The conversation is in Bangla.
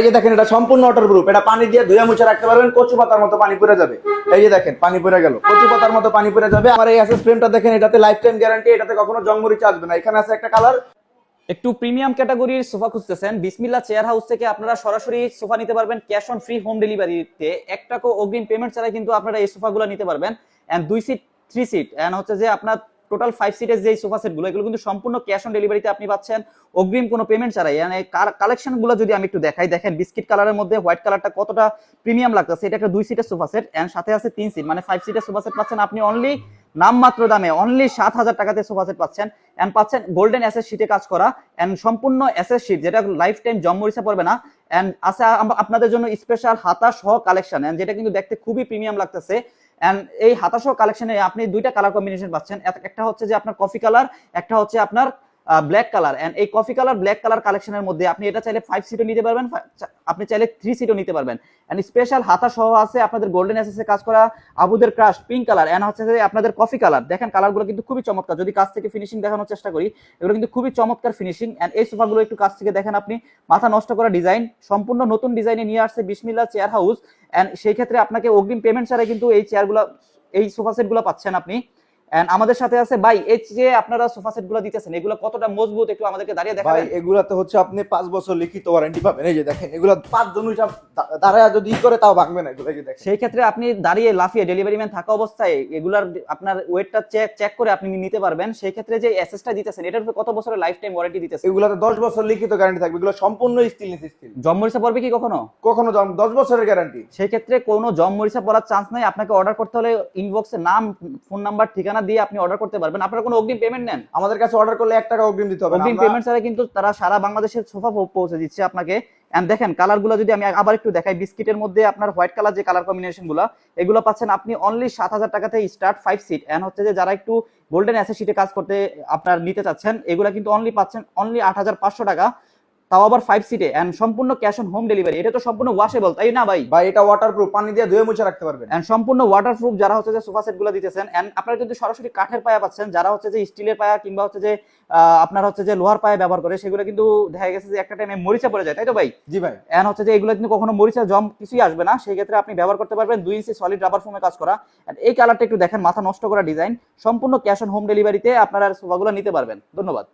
এই যে দেখেন এটা সম্পূর্ণ ওয়াটারপ্রুফ, এটা পানি দিয়ে ধুয়ে মুছে রাখতে পারবেন, কচু পাতার মতো পানি পড়ে যাবে। এই যে দেখেন পানি পড়ে গেল, কচু পাতার মতো পানি পড়ে যাবে। আমার এই অ্যাসেস ফ্রেমটা দেখেন, এটাতে লাইফ টাইম গ্যারান্টি, এটাতে কখনো জং মরিচা আসবে না। এখানে আছে একটা কালার। একটু প্রিমিয়াম ক্যাটাগরির সোফা খুঁজতেছেন, বিসমিল্লাহ চেয়ার হাউস থেকে আপনারা সরাসরি সোফা নিতে পারবেন ক্যাশ অন ফ্রি হোম ডেলিভারিতে। 1 টাকা অগ্রিম পেমেন্ট ছাড়া কিন্তু আপনারা এই সোফাগুলো নিতে পারবেন। এন্ড 2 সিট 3 সিট এন্ড হচ্ছে যে আপনার টোটাল 5 সিটের যে সোফা সেটগুলো, এগুলো কিন্তু সম্পূর্ণ ক্যাশ অন ডেলিভারিতে আপনি পাচ্ছেন অগ্রিম কোনো পেমেন্ট ছাড়াই। মানে কালেকশনগুলো যদি আমি একটু দেখাই, দেখেন বিস্কিট কালারের মধ্যে হোয়াইট কালারটা কতটা প্রিমিয়াম লাগতেছে। এটা একটা 2 সিটের সোফা সেট এন্ড সাথে আছে 3 সিট, মানে 5 সিটের সোফা সেট পাচ্ছেন আপনি অনলি নামমাত্র দামে, অনলি 7,000 টাকাতে সোফা সেট পাচ্ছেন। এন্ড পাচ্ছেন গোল্ডেন এসএস শীটে কাজ করা এন্ড সম্পূর্ণ এসএস শীট, যেটা লাইফ টাইম জং মরিচা পড়বে না। এন্ড আছে আপনাদের জন্য স্পেশাল হাতা সহ কালেকশন, এন্ড যেটা কিন্তু দেখতে খুবই প্রিমিয়াম লাগতেছে। এন্ড এই হাতা সহ কালেকশনে আপনি 2টা কালার কম্বিনেশন পাচ্ছেন, একটা হচ্ছে যে আপনার কফি কালার, একটা হচ্ছে আপনার ব্ল্যাক কালার। এন্ড এই কফি কালার ব্ল্যাক কালার কালেকশনের মধ্যে আপনি এটা চাইলে 5 সিটও নিতে পারবেন, আপনি চাইলে 3 সিটও নিতে পারবেন। এন্ড স্পেশাল হাতা সহ আছে আপনাদের গোল্ডেন এসএস এ কাজ করা আবুদের ক্রাশ পিঙ্ক কালার, এন্ড হচ্ছে যে আপনাদের কফি কালার। দেখেন কালারগুলো কিন্তু খুবই চমৎকার, যদি কাছ থেকে ফিনিশিং দেখানোর চেষ্টা করি, এগুলো কিন্তু খুবই চমৎকার ফিনিশিং। এন্ড এই সোফাগুলো একটু কাছ থেকে দেখেন আপনি, মাথা নষ্ট করা ডিজাইন, সম্পূর্ণ নতুন ডিজাইনে নিয়ে আসছে বিসমিল্লাহ চেয়ার হাউস। এন্ড সেই ক্ষেত্রে আপনাকে অগ্রিম পেমেন্ট ছাড়াই কিন্তু এই চেয়ারগুলো, এই সোফা সেটগুলো পাচ্ছেন আপনি। এন্ড আমাদের সাথে আছে ভাই, এই যে আপনারা সোফা সেট গুলো দিতেছেন এগুলো কতটা মজবুত একটু আমাদেরকে দাঁড়িয়ে দেখাবেন? ভাই এগুলাতে হচ্ছে আপনি 5 বছর লিখিত ওয়ারেন্টি পাবেন। এই যে দেখেন এগুলা 5 জন হিসাব দাঁড়ায় যদি করে তাও ভাঙবে না এগুলো। এই যে দেখেন, সেই ক্ষেত্রে আপনি দাঁড়িয়ে লাফিয়ে ডেলিভারি ম্যান থাকা অবস্থায় এগুলার আপনার ওয়েটটা চেক করে আপনি নিতে পারবেন। সেই ক্ষেত্রে যে এসএসটা দিতেছেন এটার উপর কত বছরের লাইফ টাইম ওয়ারেন্টি দিতেছেন? এগুলাতে 10 বছর লিখিত গ্যারান্টি থাকবে, এগুলো সম্পূর্ণ স্টেনলেস স্টিল। জম মরিচা পড়বে কি কখনো? কখনো 10 বছরের গ্যারান্টি। সেই ক্ষেত্রে কোনো জম মরিচা পড়ার চান্স নাই। আপনাকে অর্ডার করতে হলে ইনবক্সে নাম, ফোন নাম্বার, ঠিকানা দিয়ে আপনি অর্ডার করতে পারবেন। আপনারা কোনো অগ্রিম পেমেন্ট নেন? আমাদের কাছে অর্ডার করলে 1 টাকা অগ্রিম দিতে হবে না। অগ্রিম পেমেন্ট ছাড়া কিন্তু তারা সারা বাংলাদেশের সোফা পৌঁছে দিচ্ছে আপনাকে। এন্ড দেখেন কালারগুলো যদি আমি আবার একটু দেখাই, বিস্কিটের মধ্যে আপনার হোয়াইট কালার যে কালার কম্বিনেশনগুলো, এগুলো পাচ্ছেন আপনি অনলি 7,000 টাকাতে স্টার্ট 5 সিট। এন্ড হচ্ছে যে যারা একটু গোল্ডেন এসএস শীটে কাজ করতে আপনার নিতে চাচ্ছেন, এগুলো কিন্তু অনলি পাচ্ছেন অনলি 8,500 টাকা, তাও আবার 5 সিটে এন্ড সম্পূর্ণ ক্যাশ অন হোম ডেলিভারি। এটা তো সম্পূর্ণ ওয়াশেবল, তাই না ভাই? ভাই এটা ওয়াটারপ্রুফ, পানি দিয়ে ধুয়ে মুছে রাখতে পারবেন। এন্ড সম্পূর্ণ ওয়াটারপ্রুফ যারা হচ্ছে যে সোফা সেটগুলো দিতেছেন। এন্ড আপনারা কিন্তু সরাসরি কাঠের পায়া পাচ্ছেন, যারা হচ্ছে যে স্টিলের পায়া কিংবা হচ্ছে যে আপনার হচ্ছে যে লোহার পায়া ব্যবহার করে, সেগুলো কিন্তু দেখা গেছে যে একটা টাইমে মরিচা পড়ে যায়, তাই তো ভাই? জি ভাই। এন্ড হচ্ছে যে এগুলো কিন্তু কখনো মরিচা জম কিছুই আসবে না। সেই ক্ষেত্রে আপনি ব্যবহার করতে পারবেন 2 ইঞ্চি সলিড রাবার ফোমে কাজ করা। এন্ড এই কালারটা একটু দেখেন, মাথা নষ্ট করা ডিজাইন, সম্পূর্ণ ক্যাশ অন হোম ডেলিভারিতে আপনারা সোফাগুলো নিতে পারবেন। ধন্যবাদ।